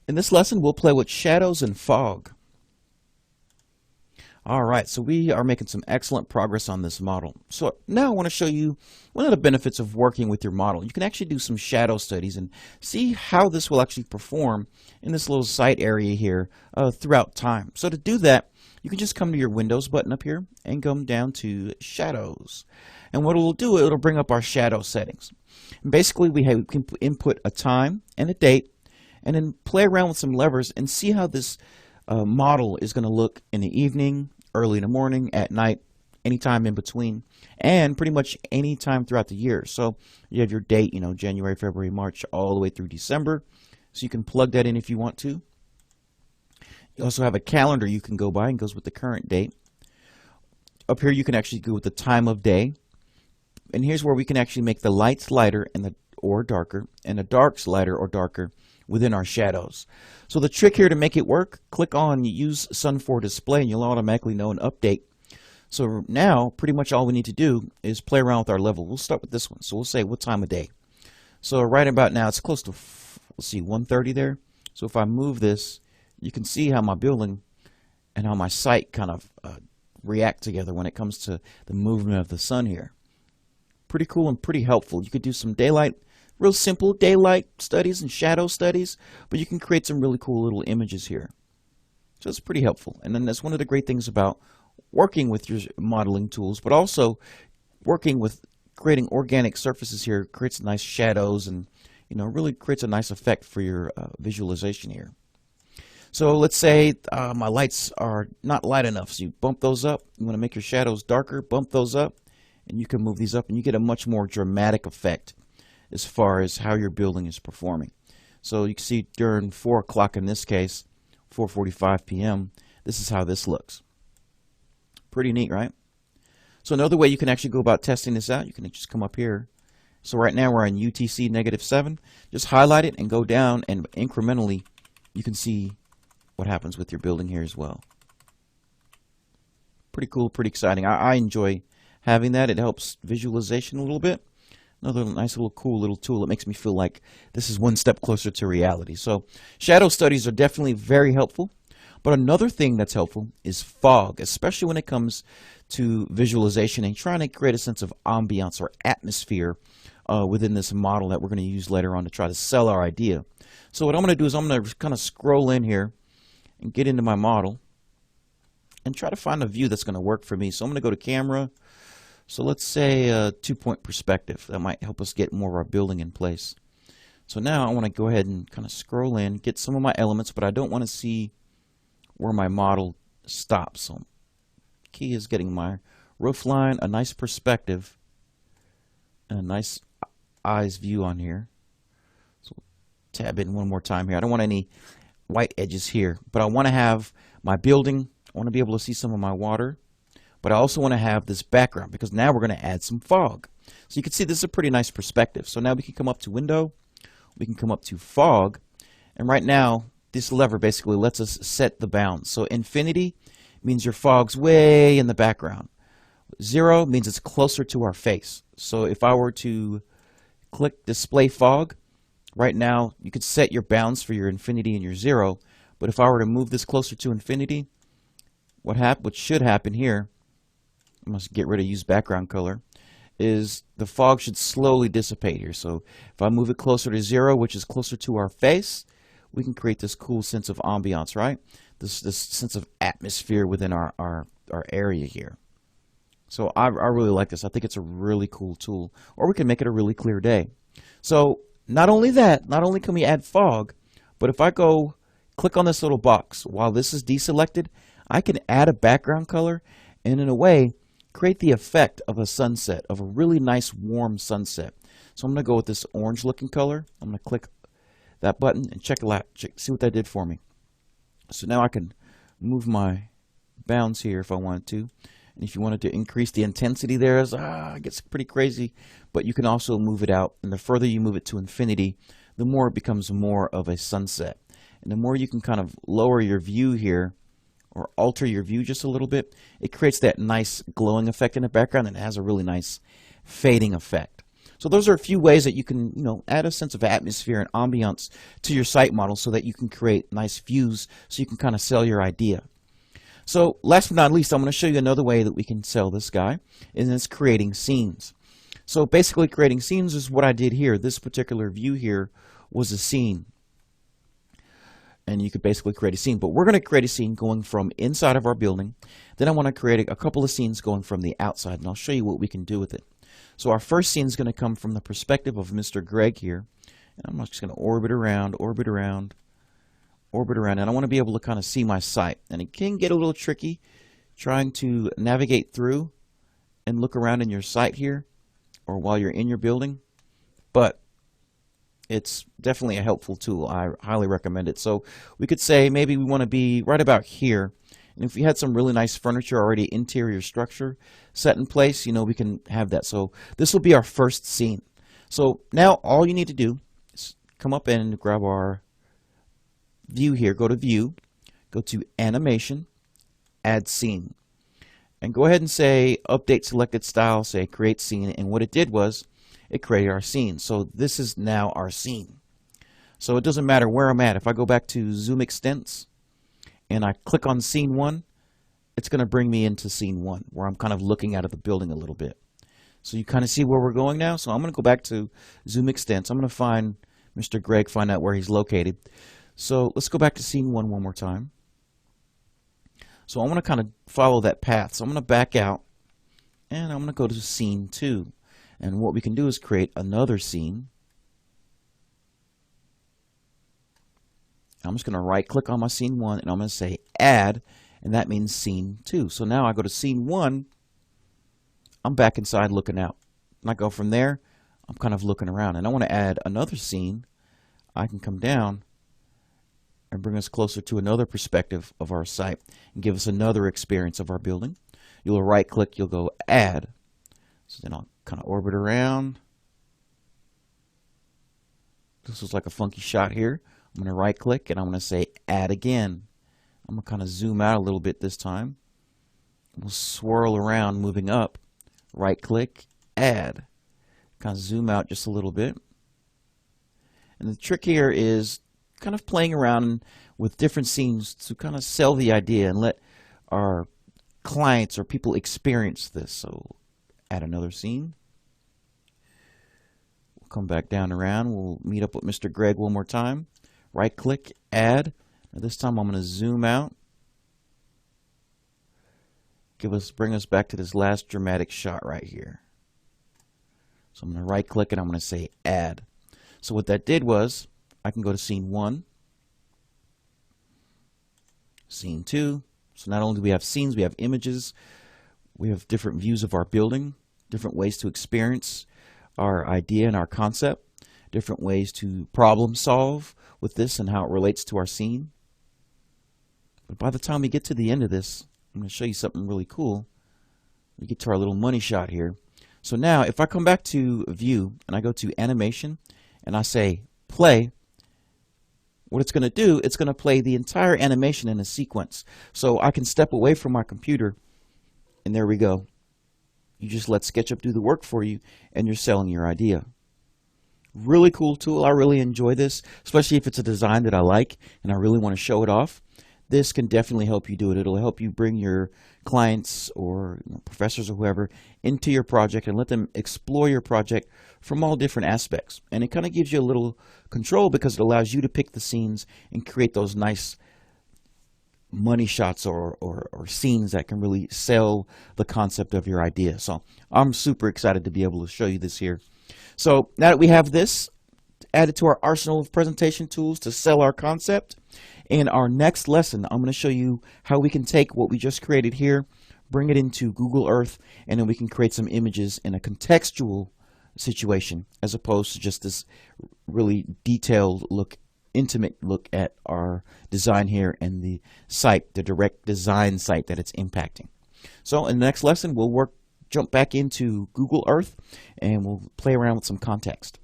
In this lesson, we'll play with shadows and fog. Alright, so we are making some excellent progress on this model. So now I want to show you one of the benefits of working with your model. You can actually do some shadow studies and see how this will actually perform in this little sight area here throughout time. So to do that, you can just come to your Windows button up here and come down to Shadows. And what it'll do, it'll bring up our shadow settings. And basically, we can input a time and a date, and then play around with some levers and see how this model is going to look in the evening, early in the morning, at night, anytime in between, and pretty much any time throughout the year. So you have your date, January, February, March, all the way through December. So you can plug that in if you want to. You also have a calendar you can go by and goes with the current date. Up here you can actually go with the time of day. And here's where we can actually make the lights lighter or darker, and the darks lighter or darker within our shadows. So the trick here to make it work, click on Use Sun for Display and you'll automatically know an update. So now pretty much all we need to do is play around with our level. We'll start with this one. So we'll say what time of day. So right about now it's close to, let's see, 1:30 there. So if I move this, you can see how my building and how my site kind of react together when it comes to the movement of the sun here. Pretty cool and pretty helpful. You could do some daylight, real simple daylight studies and shadow studies, but you can create some really cool little images here. So it's pretty helpful. And then that's one of the great things about working with your modeling tools, but also working with creating organic surfaces here creates nice shadows and really creates a nice effect for your visualization here. So let's say my lights are not light enough, so you bump those up. You want to make your shadows darker, bump those up, and you can move these up and you get a much more dramatic effect as far as how your building is performing. So you can see during 4 o'clock in this case, 4:45 p.m., this is how this looks. Pretty neat, right? So another way you can actually go about testing this out, you can just come up here. So right now we're on UTC -7. Just highlight it and go down, and incrementally you can see what happens with your building here as well. Pretty cool, pretty exciting. I enjoy having that. It helps visualization a little bit. Another nice little cool little tool. It makes me feel like this is one step closer to reality. So shadow studies are definitely very helpful. But another thing that's helpful is fog, especially when it comes to visualization and trying to create a sense of ambiance or atmosphere within this model that we're going to use later on to try to sell our idea. So what I'm going to do is I'm going to kind of scroll in here and get into my model and try to find a view that's going to work for me. So I'm going to go to camera. So let's say a 2-point perspective. That might help us get more of our building in place. So now I want to go ahead and kind of scroll in, get some of my elements, but I don't want to see where my model stops. So key is getting my roof line, a nice perspective, and a nice eyes view on here. So tab in one more time here. I don't want any white edges here, but I want to have my building. I want to be able to see some of my water, but I also want to have this background because now we're going to add some fog. So you can see this is a pretty nice perspective. So now we can come up to window, we can come up to fog, and right now this lever basically lets us set the bounds. So infinity means your fog's way in the background. 0 means it's closer to our face. So if I were to click display fog, right now you could set your bounds for your infinity and your 0, but if I were to move this closer to infinity, what should happen here, I must get rid of use background color, is the fog should slowly dissipate here. So if I move it closer to 0, which is closer to our face, we can create this cool sense of ambiance, right? This sense of atmosphere within our area here. So I really like this. I think it's a really cool tool. Or we can make it a really clear day. So not only that, not only can we add fog, but if I go click on this little box, while this is deselected, I can add a background color and in a way create the effect of a sunset, of a really nice warm sunset. So I'm going to go with this orange looking color. I'm going to click that button and check it out. See what that did for me. So now I can move my bounds here if I wanted to. And if you wanted to increase the intensity there, it gets pretty crazy. But you can also move it out. And the further you move it to infinity, the more it becomes more of a sunset. And the more you can kind of lower your view here, or alter your view just a little bit, it creates that nice glowing effect in the background and it has a really nice fading effect. So those are a few ways that you can, add a sense of atmosphere and ambiance to your site model so that you can create nice views so you can kind of sell your idea. So last but not least, I'm going to show you another way that we can sell this guy, and it's creating scenes. So basically creating scenes is what I did here. This particular view here was a scene. And you could basically create a scene, but we're going to create a scene going from inside of our building. Then I want to create a couple of scenes going from the outside, and I'll show you what we can do with it. So our first scene is going to come from the perspective of Mr. Greg here. And I'm just going to orbit around, orbit around, orbit around, and I want to be able to kind of see my site. And it can get a little tricky trying to navigate through and look around in your site here or while you're in your building, but it's definitely a helpful tool. I highly recommend it. So we could say maybe we want to be right about here, and if we had some really nice furniture already, interior structure set in place, we can have that. So this will be our first scene. So now all you need to do is come up and grab our view here, go to view, go to animation, add scene, and go ahead and say update selected style, say create scene, and what it did was it created our scene. So this is now our scene. So it doesn't matter where I'm at. If I go back to zoom extents and I click on scene 1, it's going to bring me into scene 1 where I'm kind of looking out of the building a little bit. So you kind of see where we're going now. So I'm going to go back to zoom extents. I'm going to find Mr. Greg, find out where he's located. So let's go back to scene 1 one more time. So I want to kind of follow that path. So I'm going to back out and I'm going to go to scene 2. And what we can do is create another scene. I'm just going to right click on my scene 1 and I'm going to say add, and that means scene 2. So now I go to scene 1, I'm back inside looking out. And I go from there, I'm kind of looking around, and I want to add another scene. I can come down and bring us closer to another perspective of our site and give us another experience of our building. You'll right click, you'll go add. So then I'll kind of orbit around. This was like a funky shot here. I'm going to right click and I'm going to say add again. I'm going to kind of zoom out a little bit this time. We'll swirl around moving up. Right click, add. Kind of zoom out just a little bit. And the trick here is kind of playing around with different scenes to kind of sell the idea and let our clients or people experience this. So add another scene. We'll come back down around. We'll meet up with Mr. Greg one more time. Right click, add. Now this time I'm going to zoom out. Bring us back to this last dramatic shot right here. So I'm going to right click and I'm going to say add. So what that did was I can go to scene 1, scene 2. So not only do we have scenes, we have images, we have different views of our building, different ways to experience our idea and our concept, different ways to problem solve with this and how it relates to our scene. But by the time we get to the end of this, I'm going to show you something really cool. We get to our little money shot here. So now if I come back to view and I go to animation and I say play, what it's going to do, it's going to play the entire animation in a sequence. So I can step away from my computer and there we go. You just let SKETCHUP do the work for you and you're selling your idea. Really cool tool. I really enjoy this, especially if it's a design that I like and I really want to show it off. This can definitely help you do it. It'll help you bring your clients or professors or whoever into your project and let them explore your project from all different aspects. And it kind of gives you a little control because it allows you to pick the scenes and create those nice money shots or scenes that can really sell the concept of your idea. So I'm super excited to be able to show you this here. So now that we have this added to our arsenal of presentation tools to sell our concept, in our next lesson, I'm going to show you how we can take what we just created here, bring it into Google Earth, and then we can create some images in a contextual situation as opposed to just this really detailed look, intimate look at our design here and the site, the direct design site that it's impacting. So in the next lesson, we'll jump back into Google Earth and we'll play around with some context.